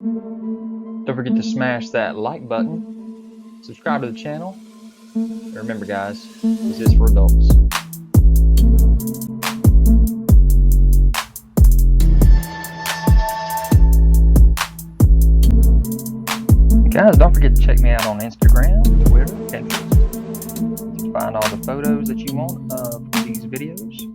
Don't forget to smash that like button, subscribe to the channel, and remember guys, this is for adults. Guys, don't forget to check me out on Instagram, Twitter, Pinterest to find all the photos that you want of these videos.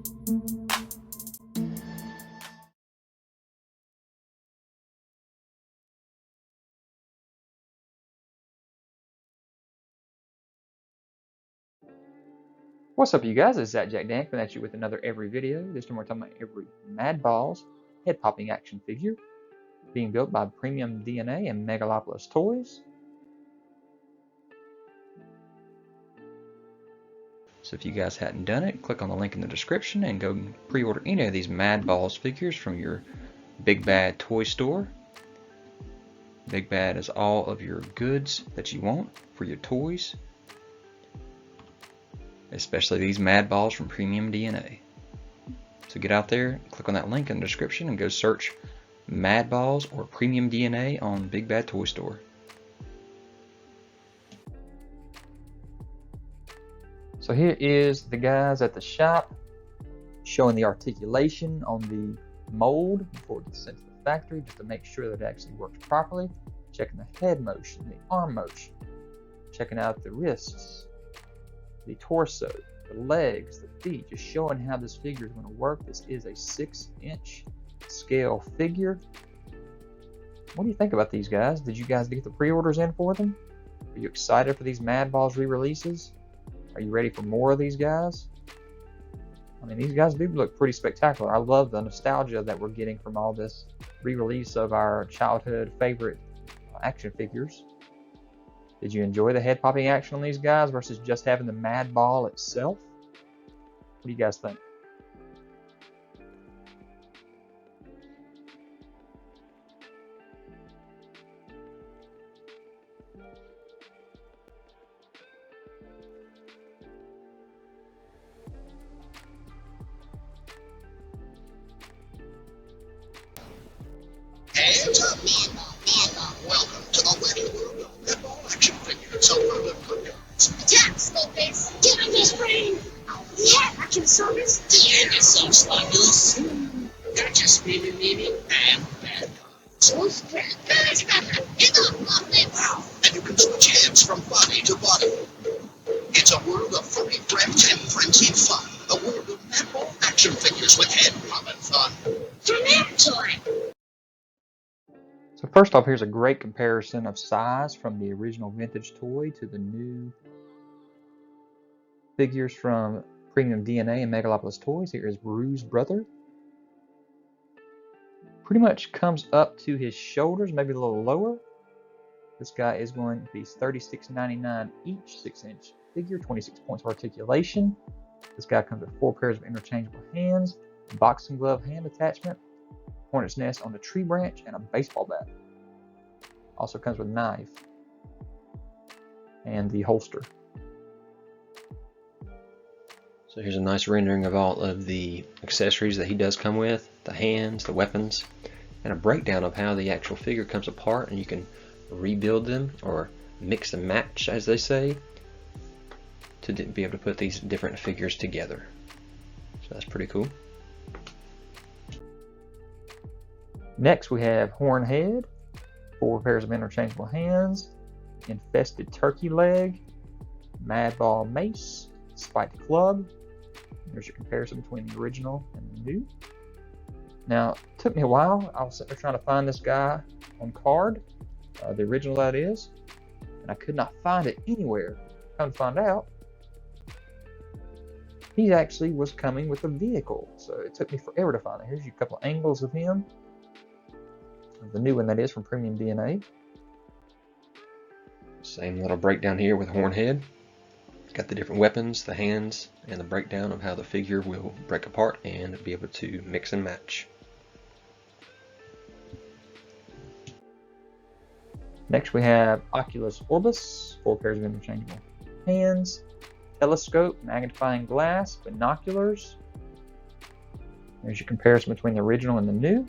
What's up you guys, it's ZacJacDan coming at you with another every video. This time we're talking about every Madballs head popping action figure being built by Premium DNA and Megalopolis Toys. So if you guys hadn't done it, click on the link in the description and go pre-order any of these Madballs figures from your Big Bad toy store. Big Bad is all of your goods that you want for your toys, especially these Madballs from Premium DNA. So get out there, click on that link in the description and go search Madballs or Premium DNA on Big Bad Toy Store. So here is the guys at the shop showing the articulation on the mold before it gets sent to the factory, just to make sure that it actually works properly. Checking the head motion, the arm motion, checking out the wrists, the torso, the legs, the feet, just showing how this figure is going to work. This is a 6-inch scale figure. What do you think about these guys? Did you guys get the pre-orders in for them? Are you excited for these Madballs re-releases? Are you ready for more of these guys? I mean, these guys do look pretty spectacular. I love the nostalgia that we're getting from all this re-release of our childhood favorite action figures. Did you enjoy the head popping action on these guys versus just having the Madball itself? What do you guys think? Hands up, Madball. Welcome to the wonderful world of Madball action figures. So well done, good guys. Attack, Slobulus! Get on this brain! Oh, yeah, Oculus Orbus! The end is so Slobulus. Gotcha, Speedy Meaty and Bad Guys. Wolfbreath! Enough, Wow, and you can switch hands from body to body. It's a world of furry friends and frenzied fun. A world of Madball action figures with head-popping fun. From amtoy! So first off, here's a great comparison of size from the original vintage toy to the new figures from Premium DNA and Megalopolis Toys. Here is Bruise Brother. Pretty much comes up to his shoulders, maybe a little lower. This guy is going to be $36.99 each 6-inch figure, 26 points of articulation. This guy comes with 4 pairs of interchangeable hands, boxing glove hand attachment, hornet's nest on the tree branch, and a baseball bat. Also comes with a knife and the holster. So here's a nice rendering of all of the accessories that he does come with, the hands, the weapons, and a breakdown of how the actual figure comes apart, and you can rebuild them or mix and match, as they say, to be able to put these different figures together. So that's pretty cool. Next we have Hornhead, 4 pairs of interchangeable hands, infested turkey leg, Madball mace, spiked club. There's your comparison between the original and the new. Now, it took me a while. I was sitting there trying to find this guy on card, the original that is, and I could not find it anywhere. Come to find out, he actually was coming with a vehicle, so it took me forever to find it. Here's a couple of angles of him. The new one that is from Premium DNA. Same little breakdown here with Hornhead. Got the different weapons, the hands, and the breakdown of how the figure will break apart and be able to mix and match. Next we have Oculus Orbus, 4 pairs of interchangeable hands, telescope, magnifying glass, binoculars. There's your comparison between the original and the new.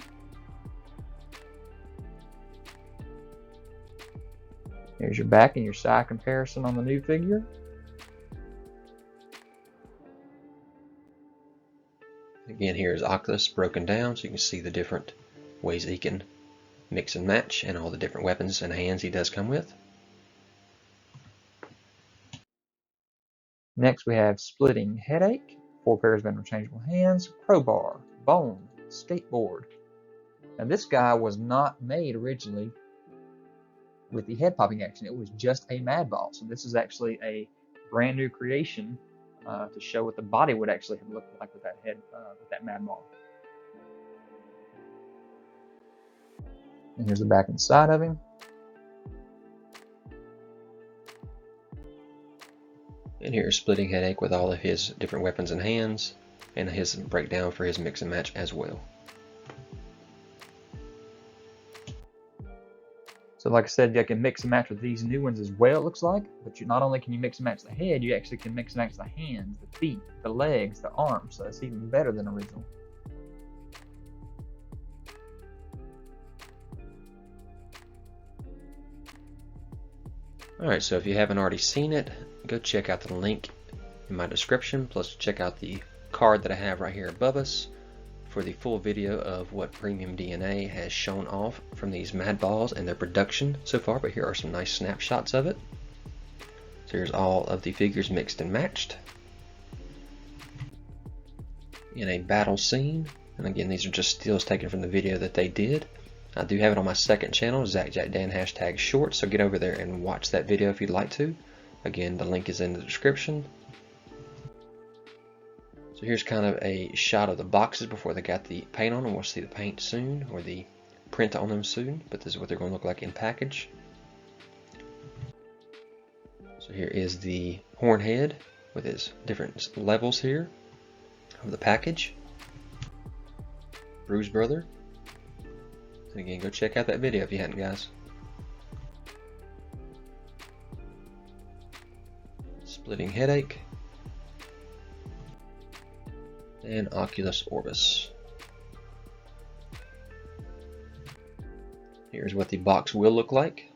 Here's your back and your side comparison on the new figure. Again, here's Oculus broken down so you can see the different ways he can mix and match and all the different weapons and hands he does come with. Next we have Splitting Headache, 4 pairs of interchangeable hands, Crowbar, Bone, Skateboard. Now this guy was not made originally with the head popping action. It was just a Madball. So this is actually a brand new creation to show what the body would actually have looked like with that head, with that Madball. And here's the back and side of him. And here's Splitting Headache with all of his different weapons and hands, and his breakdown for his mix and match as well. So like I said, you can mix and match with these new ones as well, it looks like. But not only can you mix and match the head, you actually can mix and match the hands, the feet, the legs, the arms. So that's even better than original. Alright, so if you haven't already seen it, go check out the link in my description, plus check out the card that I have right here above us for the full video of what Premium DNA has shown off from these Madballs and their production so far. But here are some nice snapshots of it. So here's all of the figures mixed and matched in a battle scene. And again, these are just stills taken from the video that they did. I do have it on my second channel, ZacJacDan #short, so get over there and watch that video if you'd like to. Again, the link is in the description. So here's kind of a shot of the boxes before they got the paint on them. We'll see the paint soon, or the print on them soon, but this is what they're going to look like in package. So here is the Hornhead with his different levels here of the package. Bruise Brother. And again, go check out that video if you hadn't, guys. Splitting Headache. And Oculus Orbus. Here's what the box will look like.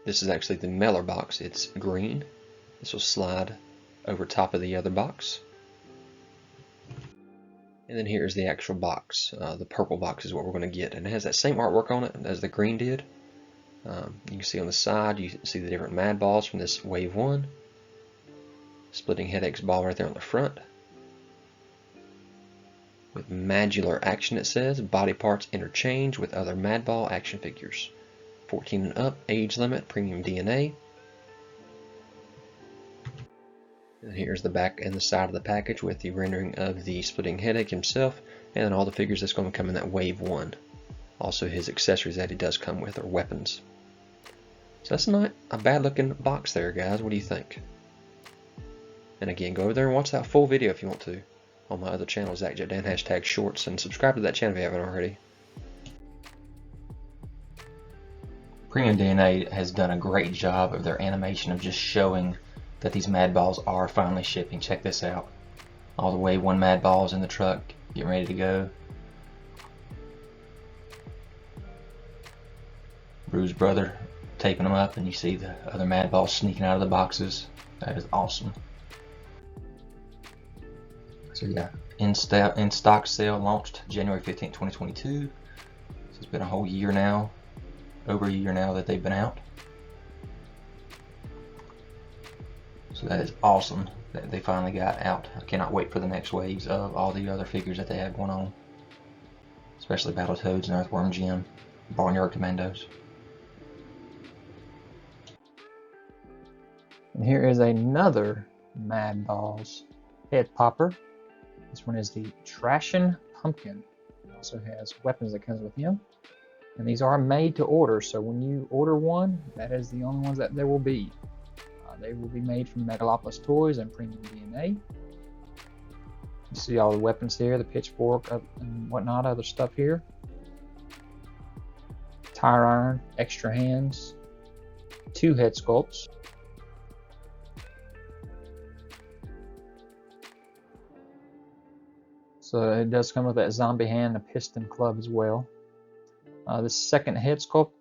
This is actually the mailer box. It's green. This will slide over top of the other box. And then here's the actual box. The purple box is what we're going to get. And it has that same artwork on it as the green did. You can see on the side, you see the different Madballs from this Wave 1. Splitting Headache's ball right there on the front. With modular action, it says. Body parts interchange with other Madball action figures. 14 and up, age limit, Premium DNA. And here's the back and the side of the package with the rendering of the Splitting Headache himself, and then all the figures that's going to come in that Wave 1. Also his accessories that he does come with, or weapons. So that's not a bad looking box there, guys. What do you think? And again, go over there and watch that full video if you want to on my other channel, ZacJacDan #shorts, and subscribe to that channel if you haven't already. Premium DNA has done a great job of their animation of just showing that these Madballs are finally shipping. Check this out. All the Wave 1 Madballs in the truck, getting ready to go. Bruise Brother taping them up, and you see the other Madballs sneaking out of the boxes. That is awesome. So yeah, in stock sale launched January 15th, 2022. So it's been a whole year now, over a year now that they've been out. So that is awesome that they finally got out. I cannot wait for the next waves of all the other figures that they have going on, especially Battletoads and Earthworm Jim, Barnyard Commandos. And here is another Madballs head popper. This one is the Trashin Pumpkin. It also has weapons that comes with him. And these are made to order, so when you order one, that is the only ones that there will be. They will be made from Megalopolis Toys and Premium DNA. You see all the weapons here, the pitchfork and whatnot, other stuff here. Tire iron, extra hands, 2 head sculpts. So it does come with that zombie hand and a piston club as well. This second head sculpt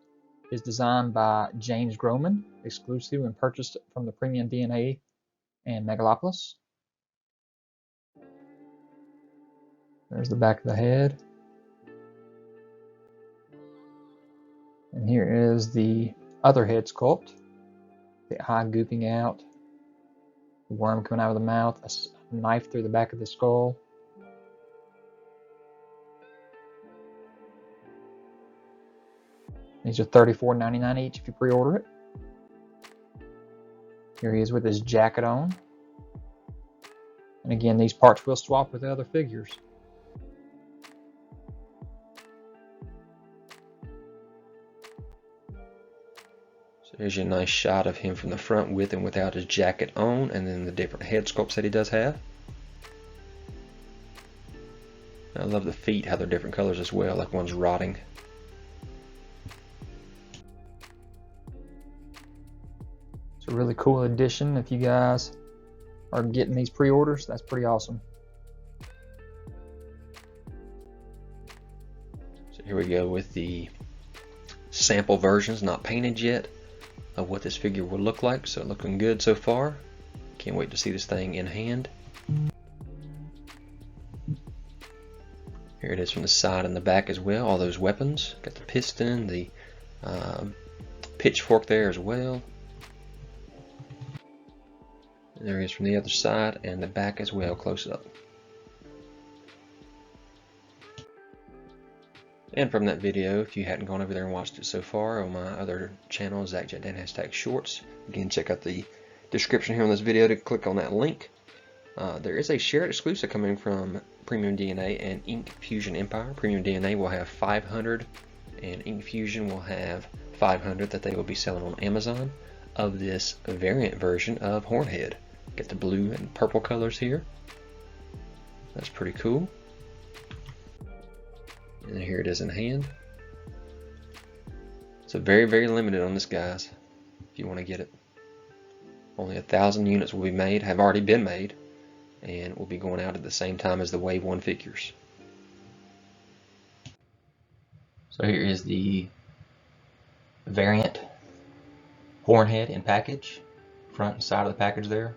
is designed by James Groman, exclusive and purchased from the Premium DNA and Megalopolis. There's the back of the head. And here is the other head sculpt. The eye gooping out, the worm coming out of the mouth, a knife through the back of the skull. These are $34.99 each if you pre-order it. Here he is with his jacket on. And again, these parts will swap with the other figures. So here's your nice shot of him from the front with and without his jacket on, and then the different head sculpts that he does have. I love the feet, how they're different colors as well, like one's rotting. It's a really cool addition. If you guys are getting these pre-orders, that's pretty awesome. So here we go with the sample versions, not painted yet, of what this figure will look like. So looking good so far. Can't wait to see this thing in hand. Here it is from the side and the back as well, all those weapons. Got the piston, the pitchfork there as well. And there he is from the other side and the back as well, close up. And from that video, if you hadn't gone over there and watched it so far, on my other channel, ZacJacDan #shorts, again, check out the description here on this video to click on that link. There is a shared exclusive coming from Premium DNA and Ink Fusion Empire. Premium DNA will have 500 and Ink Fusion will have 500 that they will be selling on Amazon of this variant version of Hornhead. Get the blue and purple colors here. That's pretty cool. And here it is in hand. So very, very limited on this, guys, if you want to get it. Only 1,000 units will be made, have already been made, and will be going out at the same time as the Wave 1 figures. So here is the variant Hornhead in package. Front and side of the package there.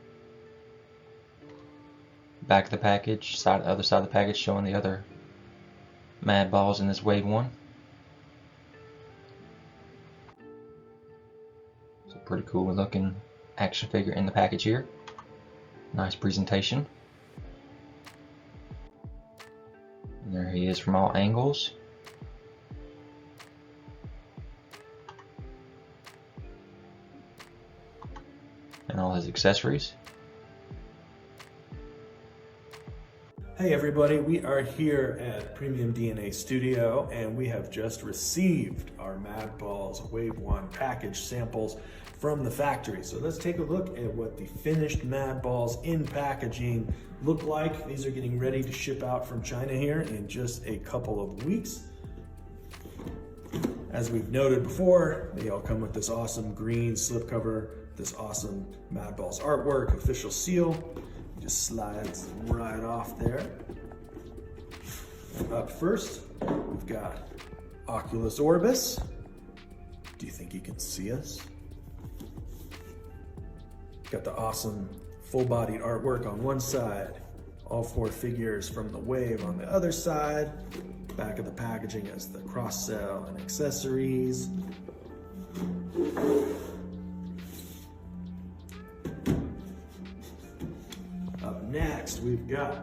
Back of the package, other side of the package showing the other Madballs in this Wave 1. It's a pretty cool looking action figure in the package here. Nice presentation. And there he is from all angles. And all his accessories. Hey everybody, we are here at Premium DNA Studio and we have just received our Madballs Wave 1 package samples from the factory. So let's take a look at what the finished Madballs in packaging look like. These are getting ready to ship out from China here in just a couple of weeks. As we've noted before, they all come with this awesome green slipcover, this awesome Madballs artwork, official seal. Just slides right off there. Up first, we've got Oculus Orbus. Do you think you can see us? Got the awesome full-bodied artwork on one side, all 4 figures from the Wave on the other side. Back of the packaging has the cross-sell and accessories. Up next, we've got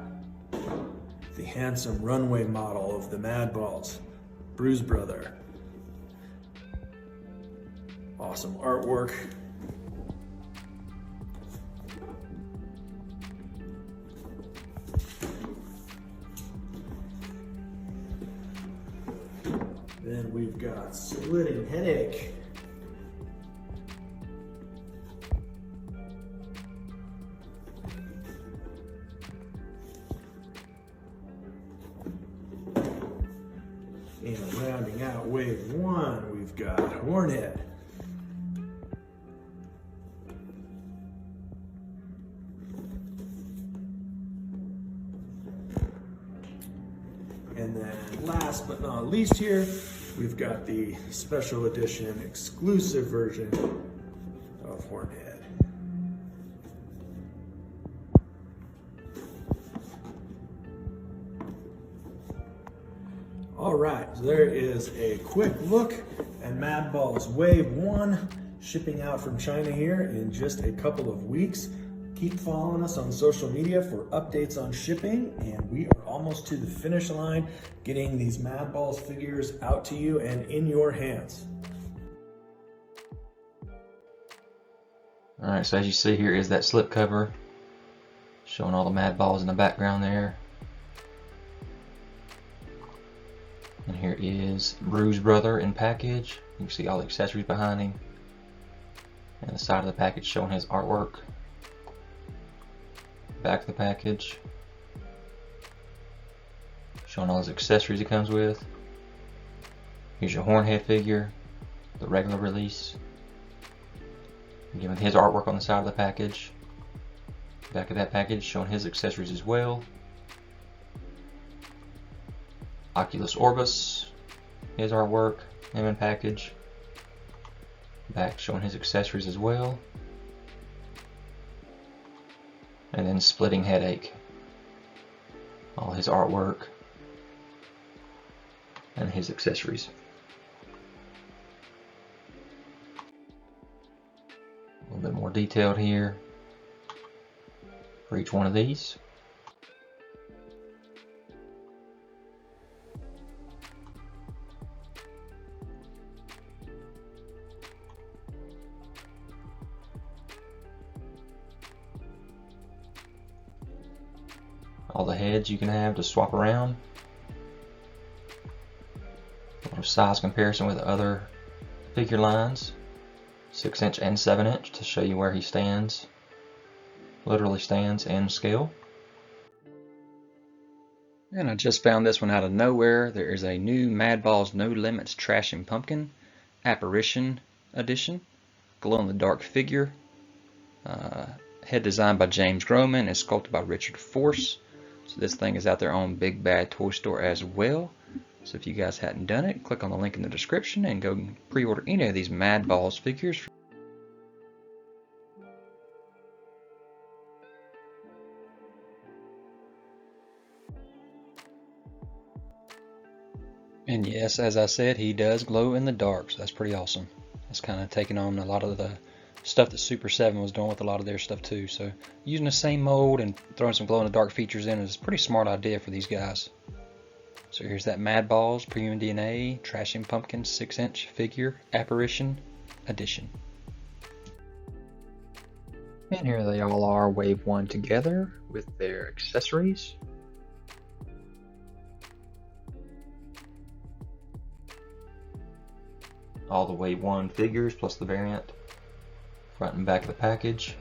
the handsome runway model of the Madballs, Bruise Brother. Awesome artwork. Then we've got Splitting Headache. And rounding out Wave 1, we've got Hornhead. And then last but not least here, we've got the special edition exclusive version of Hornhead. All right, so there is a quick look at Madballs Wave 1 shipping out from China here in just a couple of weeks. Keep following us on social media for updates on shipping, and we are almost to the finish line getting these Madballs figures out to you and in your hands. All right, so as you see here is that slipcover showing all the Madballs in the background there. And here is Bruise Brother in package. You can see all the accessories behind him. And the side of the package showing his artwork. Back of the package showing all his accessories he comes with. Here's your Hornhead figure, the regular release. Giving his artwork on the side of the package. Back of that package showing his accessories as well. Oculus Orbus, his artwork, him in package. Back showing his accessories as well. And then Splitting Headache, all his artwork and his accessories. A little bit more detailed here for each one of these. All the heads you can have to swap around. A little size comparison with other figure lines, 6" and 7" to show you where he stands, literally stands in scale. And I just found this one out of nowhere. There is a new Madballs No Limits Trashin Pumpkin Apparition edition, glow-in-the-dark figure. Head designed by James Groman and sculpted by Richard Force. So this thing is out there on Big Bad Toy Store as well. So if you guys hadn't done it, click on the link in the description and go pre-order any of these Madballs figures. And yes, as I said, he does glow in the dark, so that's pretty awesome. That's kind of taking on a lot of the stuff that Super 7 was doing with a lot of their stuff too. So using the same mold and throwing some glow-in-the-dark features in is a pretty smart idea for these guys. So here's that Madballs Premium DNA Trashin Pumpkin 6" figure Apparition edition. And here they all are, Wave 1 together with their accessories. All the Wave 1 figures plus the variant. Front and back of the package.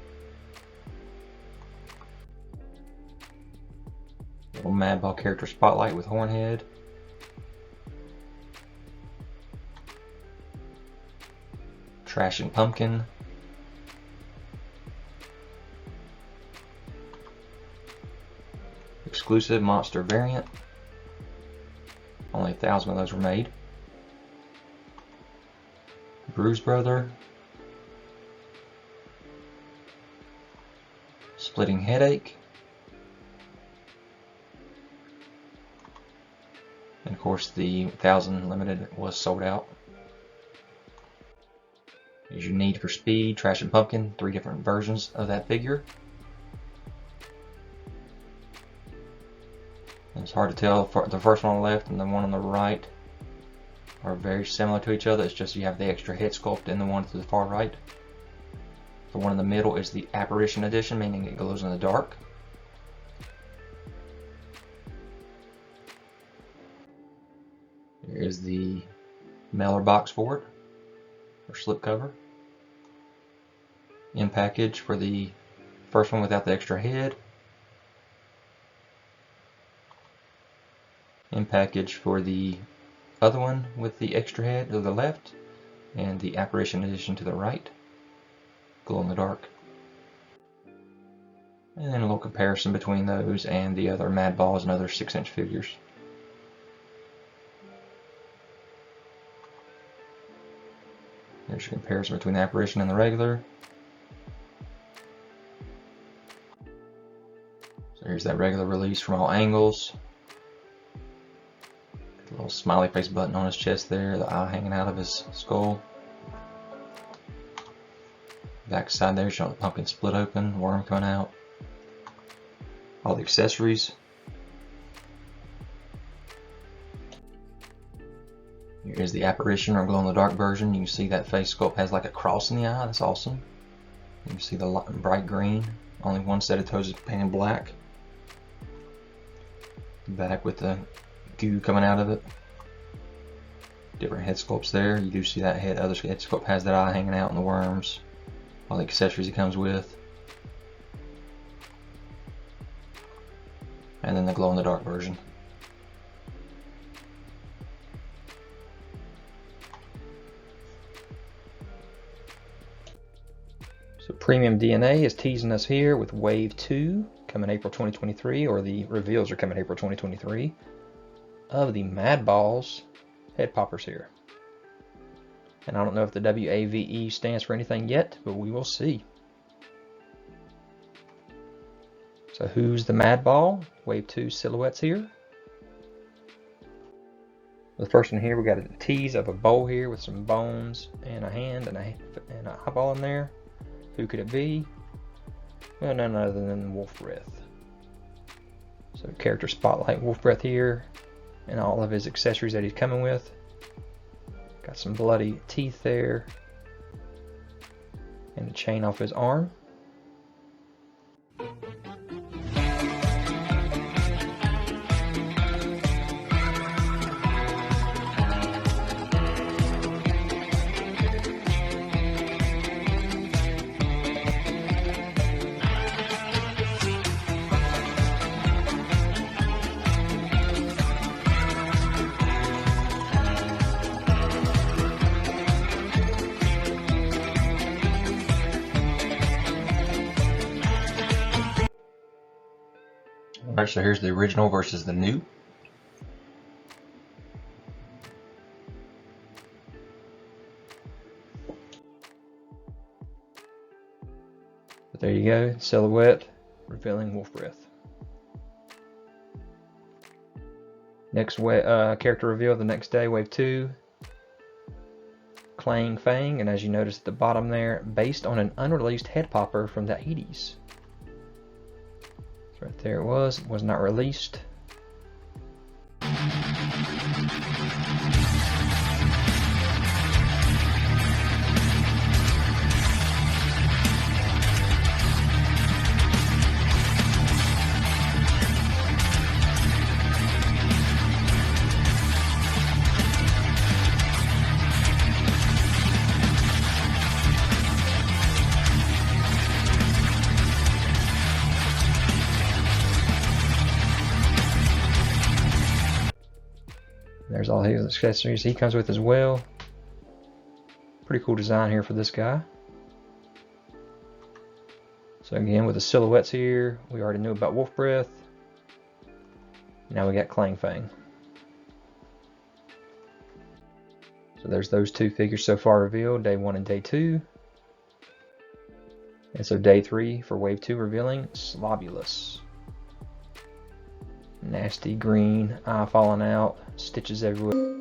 Little Madball character spotlight with Hornhead. Trashin Pumpkin. Exclusive monster variant. Only 1,000 of those were made. Bruise Brother. Splitting Headache. And of course the 1,000 limited was sold out. Here's your Need for Speed, Trashin Pumpkin, 3 different versions of that figure. And it's hard to tell, the first one on the left and the one on the right are very similar to each other. It's just you have the extra head sculpt in the one to the far right. The one in the middle is the Apparition edition, meaning it glows in the dark. Here is the mailer box for it, or slipcover. In package for the first one without the extra head. In package for the other one with the extra head to the left, and the Apparition edition to the right. Glow in the dark. And then a little comparison between those and the other Madballs and other 6" figures. Here's your comparison between the Apparition and the regular. So here's that regular release from all angles. Got a little smiley face button on his chest there, the eye hanging out of his skull. Back side there showing the pumpkin split open, worm coming out. All the accessories. Here is the Apparition or glow-in-the-dark version. You can see that face sculpt has like a cross in the eye. That's awesome. You can see the bright green. Only one set of toes is painted black. Back with the goo coming out of it. Different head sculpts there. You do see that other head sculpt has that eye hanging out in the worms. All the accessories it comes with. And then the glow-in-the-dark version. So Premium DNA is teasing us here with Wave 2 coming April 2023, or the reveals are coming April 2023, of the Madballs head poppers here. And I don't know if the WAVE stands for anything yet, but we will see. So who's the Madball? Wave 2 silhouettes here. The first one here, we got a tease of a bowl here with some bones and a hand and a eyeball in there. Who could it be? Well, none other than Wolfbreath. So character spotlight Wolfbreath here, and all of his accessories that he's coming with. Got some bloody teeth there, and a chain off his arm. Alright, so here's the original versus the new. But there you go, silhouette revealing Wolfbreath. Next character reveal the next day, Wave 2. Clang Fang, and as you notice at the bottom there, based on an unreleased head popper from the 80s. Right there it was not released. There's all his accessories he comes with as well. Pretty cool design here for this guy. So again, with the silhouettes here, we already knew about Wolfbreath. Now we got Clang Fang. So there's those two figures so far revealed, day 1 and day 2. And so day 3 for Wave 2 revealing Slobulus. Nasty green, eye falling out, stitches everywhere.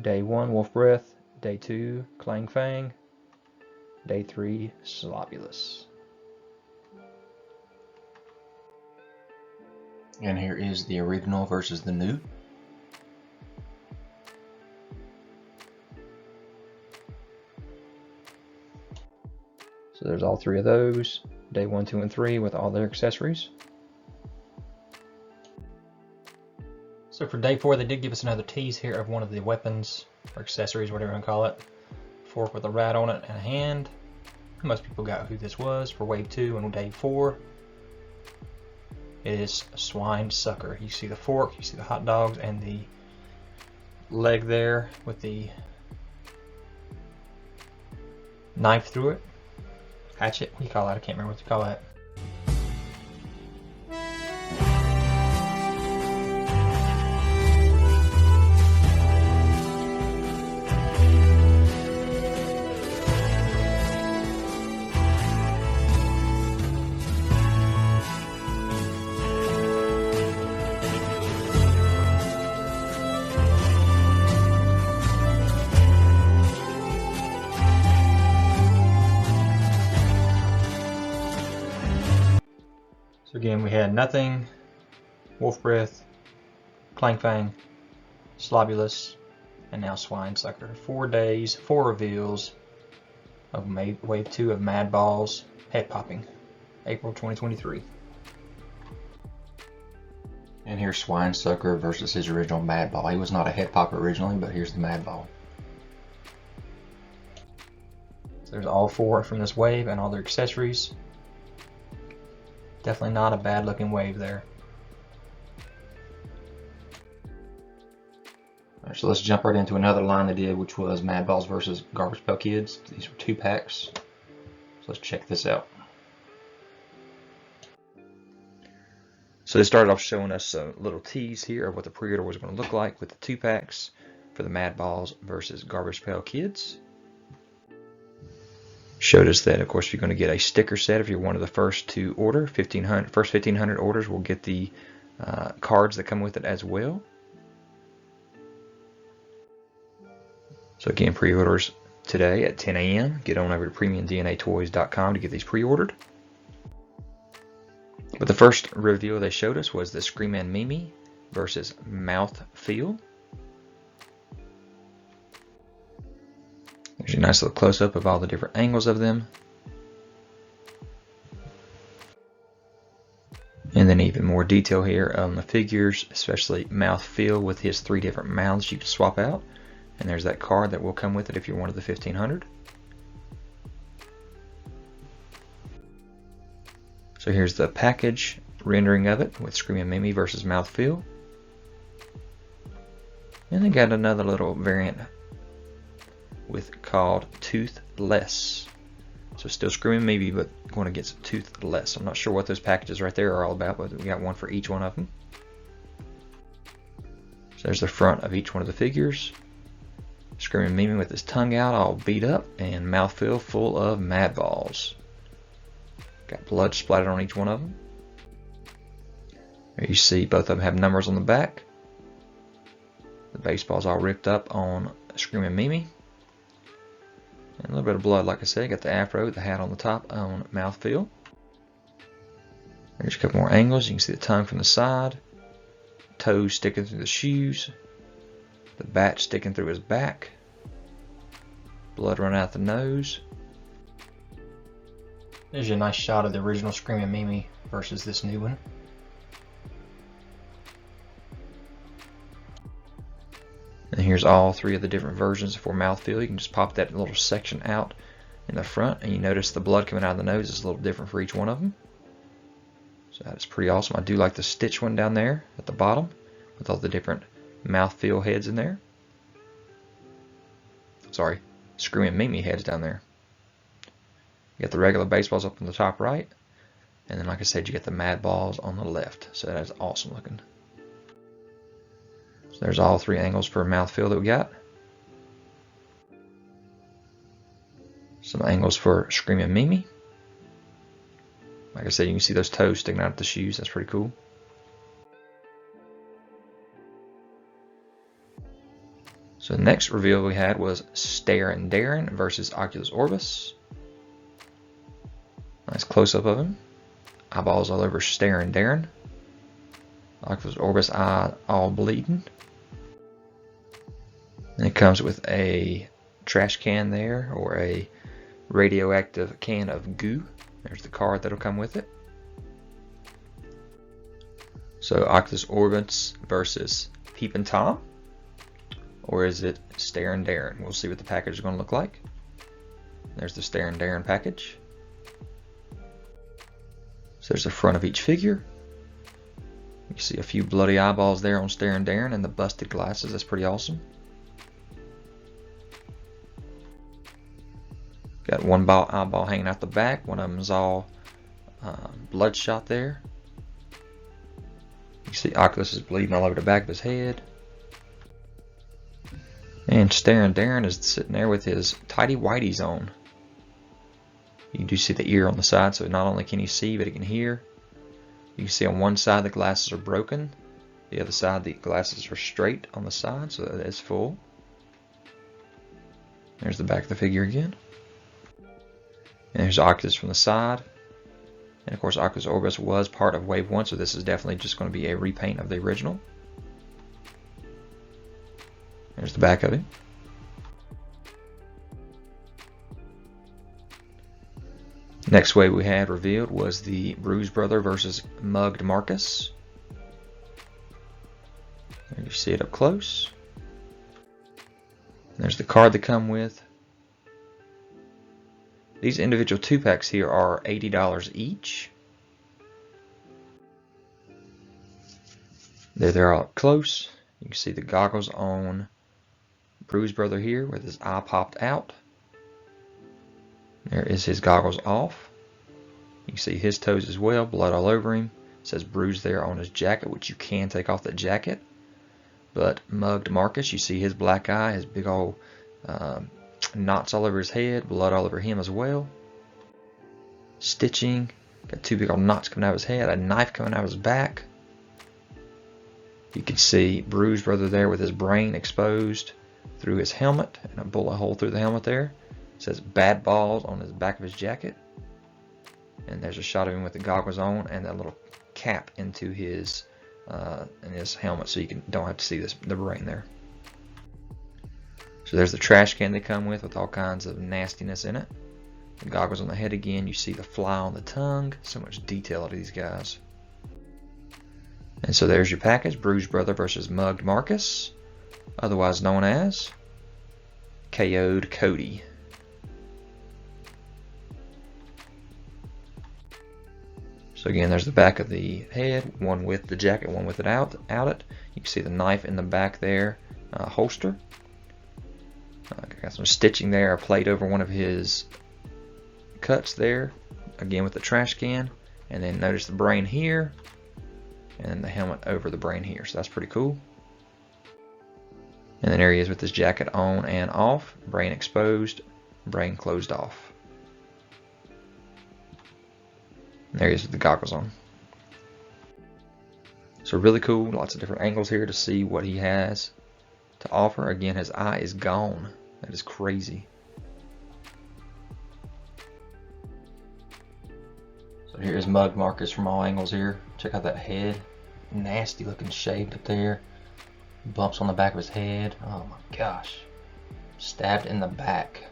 Day 1 Wolfbreath, day 2 Clang Fang, day 3 Slobulus. And here is the original versus the new. So there's all 3 of those, day 1, 2, and 3 with all their accessories. So for day 4, they did give us another tease here of one of the weapons or accessories, whatever you want to call it. Fork with a rat on it and a hand. Most people got who this was for wave 2 and day 4. It is Swine Sucker. You see the fork, you see the hot dogs, and the leg there with the knife through it. Hatchet, what do you call that? I can't remember what you call that. So again, we had Nothing, Wolfbreath, Clang Fang, Slobulus, and now Swine Sucker. 4 days, 4 reveals of Wave 2 of Madballs head popping, April 2023. And here's Swine Sucker versus his original Madball. He was not a head popper originally, but here's the Madball. So there's all 4 from this wave and all their accessories. Definitely not a bad looking wave there. Alright, so let's jump right into another line they did, which was Madballs versus Garbage Pail Kids. These were 2 packs. So let's check this out. So they started off showing us a little tease here of what the pre-order was going to look like with the 2 packs for the Madballs versus Garbage Pail Kids. Showed us that, of course, you're going to get a sticker set if you're one of the first to order. First 1,500 orders will get the cards that come with it as well. So again, pre-orders today at 10 a.m. Get on over to premiumdnatoys.com to get these pre-ordered. But the first reveal they showed us was the Screamin' Mimi versus Mouth Feel. There's a nice little close-up of all the different angles of them. And then even more detail here on the figures, especially Mouth Feel with his 3 different mouths you can swap out. And there's that card that will come with it if you're one of the 1,500. So here's the package rendering of it with Screamin' Mimi versus Mouth Feel. And they got another little variant with called Toothless. So still Screamin' Mimi, but going to get Toothless. I'm not sure what those packages right there are all about, but we got one for each one of them. So there's the front of each one of the figures. Screamin' Mimi with his tongue out, all beat up, and Mouth Feel full of Madballs. Got blood splattered on each one of them. There you see both of them have numbers on the back. The baseball's all ripped up on Screamin' Mimi. And a little bit of blood, like I said. Got the afro, the hat on the top on Mouth Feel. There's a couple more angles. You can see the tongue from the side. Toes sticking through the shoes. The bat sticking through his back. Blood running out the nose. There's a nice shot of the original Screamin' Mimi versus this new one. And here's all 3 of the different versions for Mouth Feel. You can just pop that little section out in the front, and you notice the blood coming out of the nose is a little different for each one of them. So that is pretty awesome. I do like the stitch one down there at the bottom with all the different Mouth Feel heads in there. Sorry, Screamin' Mimi heads down there. You got the regular baseballs up on the top right, and then like I said, you get the Madballs on the left. So that is awesome looking. So there's all 3 angles for Mouth Feel that we got. Some angles for Screamin' Mimi. Like I said, you can see those toes sticking out of the shoes. That's pretty cool. So the next reveal we had was Starin' Darin versus Oculus Orbus. Nice close-up of him. Eyeballs all over Starin' Darin. Oculus Orbus eye all bleeding. And it comes with a trash can there, or a radioactive can of goo. There's the card that'll come with it. So Oculus Orbus versus Peepin' Tom? Or is it Starin' Darren? We'll see what the package is going to look like. There's the Starin' Darren package. So there's the front of each figure. You see a few bloody eyeballs there on Starin' Darren and the busted glasses. That's pretty awesome. Got one eyeball hanging out the back. One of them is all bloodshot there. You see Oculus is bleeding all over the back of his head. And Starin' Darren is sitting there with his tighty whities on. You do see the ear on the side, so not only can he see, but he can hear. You can see on one side the glasses are broken. The other side the glasses are straight on the side, so that is full. There's the back of the figure again. And there's Oculus from the side. And of course Oculus Orbus was part of Wave 1, so this is definitely just going to be a repaint of the original. There's the back of it. Next wave we had revealed was the Bruise Brother versus Mugged Marcus. There you see it up close. There's the card they come with. These individual 2-packs here are $80 each. There they are up close. You can see the goggles on Bruise Brother here with his eye popped out. There is his goggles off. You can see his toes as well, blood all over him. It says Bruise there on his jacket, which you can take off the jacket. But Mugged Marcus, you see his black eye, his big old knots all over his head, blood all over him as well. Stitching, got 2 big old knots coming out of his head, a knife coming out of his back. You can see Bruise Brother there with his brain exposed through his helmet and a bullet hole through the helmet there. It says Madballs on his back of his jacket. And there's a shot of him with the goggles on and that little cap into his helmet, so you don't have to see the brain there. So there's the trash can they come with all kinds of nastiness in it. The goggles on the head again. You see the fly on the tongue. So much detail to these guys. And so there's your package, Bruise Brother versus Mugged Marcus, otherwise known as KO'd Cody. So again, there's the back of the head, one with the jacket, one with it out it. You can see the knife in the back there, holster. Got some stitching there, a plate over one of his cuts there, again with the trash can. And then notice the brain here, and the helmet over the brain here, so that's pretty cool. And then there he is with his jacket on and off, brain exposed, brain closed off. And there he is with the goggles on. So really cool, lots of different angles here to see what he has to offer. Again, his eye is gone. That is crazy. So here's Mugged Marcus from all angles here. Check out that head. Nasty looking shaved up there. Bumps on the back of his head. Oh my gosh. Stabbed in the back.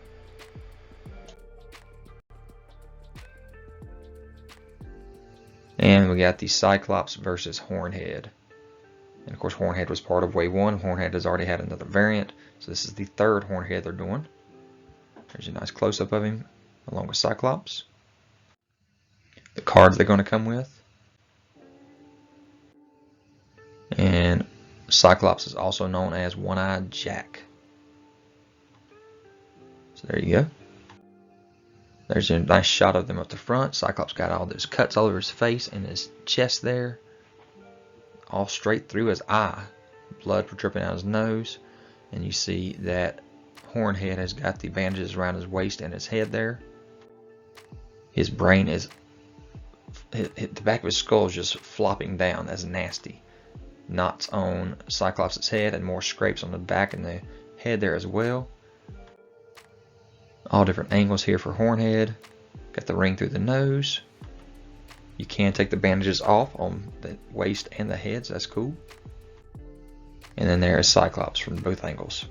And we got the Cyclops versus Hornhead. And of course Hornhead was part of Wave 1. Hornhead has already had another variant. So this is the third Hornhead they're doing. There's a nice close-up of him along with Cyclops. The cards they're going to come with. And Cyclops is also known as One-Eyed Jack. So there you go. There's a nice shot of them up the front. Cyclops got all those cuts all over his face and his chest there. All straight through his eye. Blood dripping out his nose. And you see that Hornhead has got the bandages around his waist and his head there. His brain is... the back of his skull is just flopping down. That's nasty. Knots on Cyclops' head and more scrapes on the back and the head there as well. All different angles here for Hornhead. Got the ring through the nose. You can take the bandages off on the waist and the head, so that's cool. And then there is Cyclops from both angles.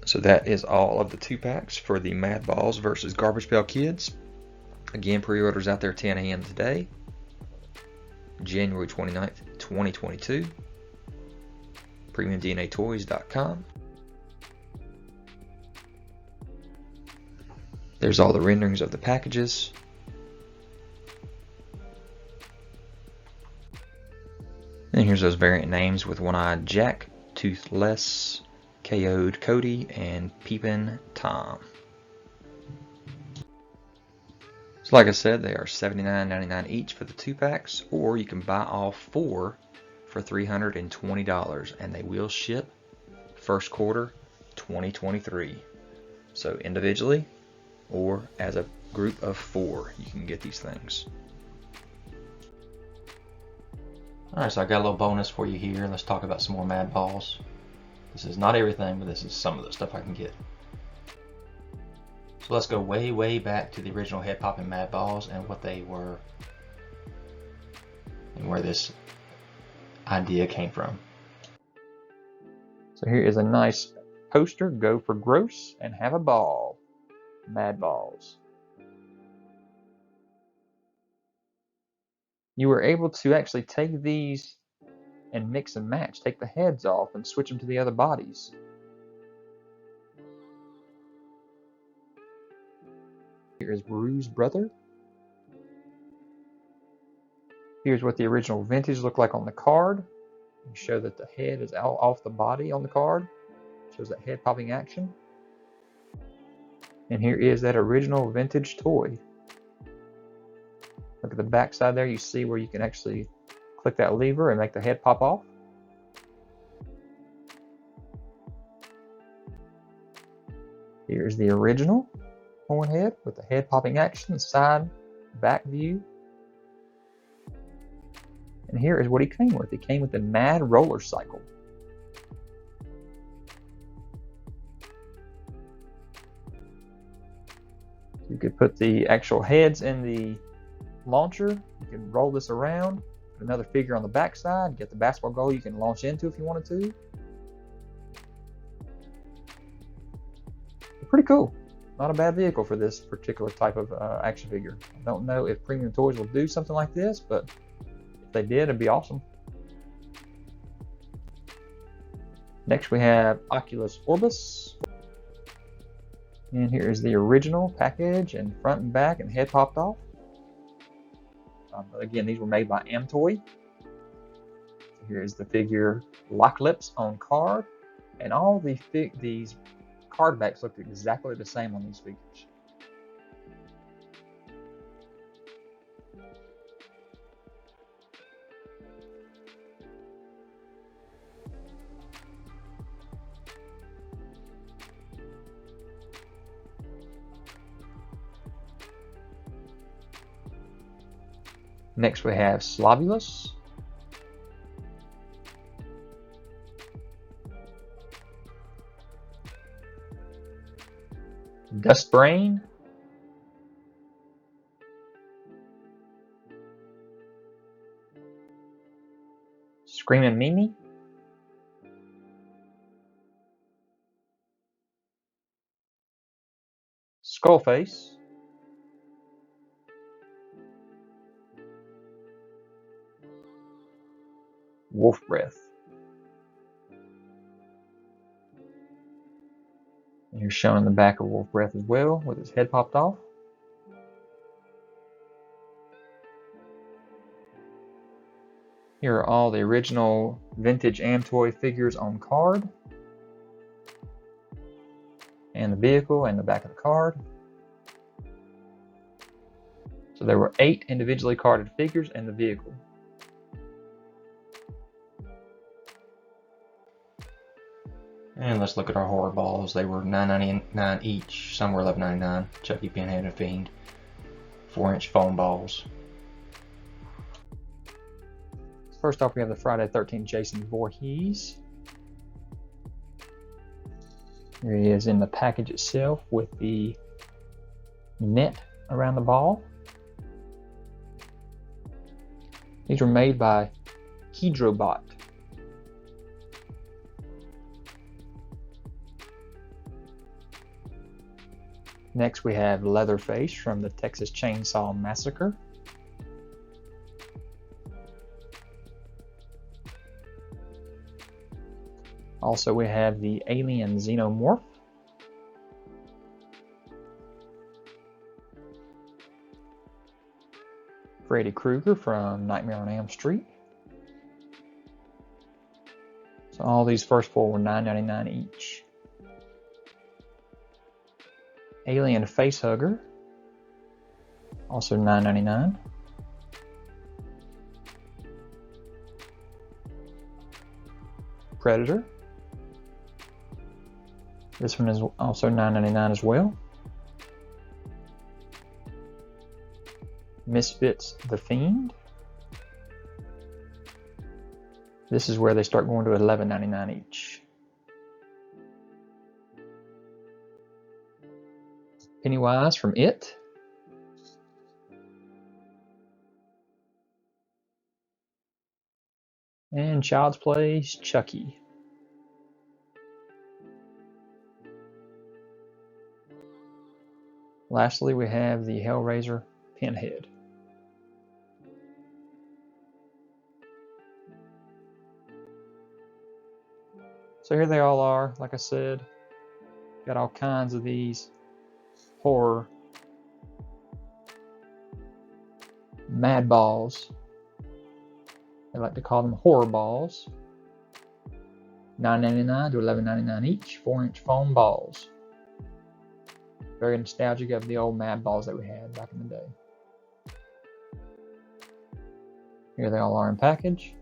So that is all of the 2-packs for the Madballs versus Garbage Pail Kids. Again, pre-orders out there 10 a.m. today, January 29th, 2022. PremiumDNAToys.com. There's all the renderings of the packages. And here's those variant names with One-Eyed Jack, Toothless, KO'd Cody, and Peepin' Tom. So like I said, they are $79.99 each for the 2-packs, or you can buy all 4 for $320, and they will ship first quarter 2023. So individually or as a group of 4, you can get these things. Alright, so I got a little bonus for you here. Let's talk about some more Madballs. This is not everything, but this is some of the stuff I can get. So let's go way, way back to the original head popping Madballs and what they were and where this idea came from. So here is a nice poster. Go for gross and have a ball. Madballs. You were able to actually take these and mix and match. Take the heads off and switch them to the other bodies. Here is Bruise Brother. Here's what the original vintage looked like on the card. You show that the head is off the body on the card. Shows that head popping action. And here is that original vintage toy. Look at the back side there. You see where you can actually click that lever and make the head pop off. Here's the original Hornhead with the head popping action, side, back view. And here is what he came with. He came with the Mad Roller Cycle. You could put the actual heads in the launcher. You can roll this around, put another figure on the back side, get the basketball goal you can launch into if you wanted to. Pretty cool. Not a bad vehicle for this particular type of action figure. I don't know if Premium Toys will do something like this, but if they did, it'd be awesome. Next we have Oculus Orbus. And here is the original package and front and back and head popped off. Again, these were made by Amtoy. Here is the figure lock lips on card. And all these card backs looked exactly the same on these figures. Next we have Slobulus. Dust Brain. Screaming Mimi. Skullface. Wolfbreath. And you're showing the back of Wolfbreath as well, with his head popped off. Here are all the original vintage Amtoy figures on card. And the vehicle and the back of the card. So there were 8 individually carded figures and the vehicle. And let's look at our horror balls. They were $9.99 each. Some were $11.99. Chucky, Pinhead, and Fiend. 4-inch foam balls. First off, we have the Friday the 13th Jason Voorhees. Here he is in the package itself with the net around the ball. These were made by Hydrobot. Next we have Leatherface from the Texas Chainsaw Massacre. Also we have the Alien Xenomorph. Freddy Krueger from Nightmare on Elm Street. So all these first four were $9.99 each. Alien Facehugger, also $9.99. Predator. This one is also $9.99 as well. Misfits the Fiend. This is where they start going to $11.99 each. Pennywise from It. And Child's Play's Chucky. Lastly, we have the Hellraiser Pinhead. So here they all are, like I said. Got all kinds of these horror Madballs. They like to call them horror balls. $9.99 to $11.99 each, 4-inch foam balls. Very nostalgic of the old Madballs that we had back in the day. Here they all are in package.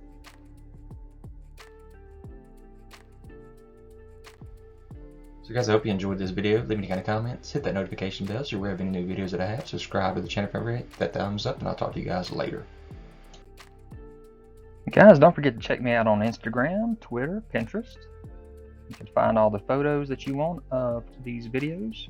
So guys, I hope you enjoyed this video. Leave me any kind of comments, hit that notification bell so you're aware of any new videos that I have. Subscribe to the channel if you're hit that thumbs up, and I'll talk to you guys later. Guys, don't forget to check me out on Instagram, Twitter, Pinterest. You can find all the photos that you want of these videos.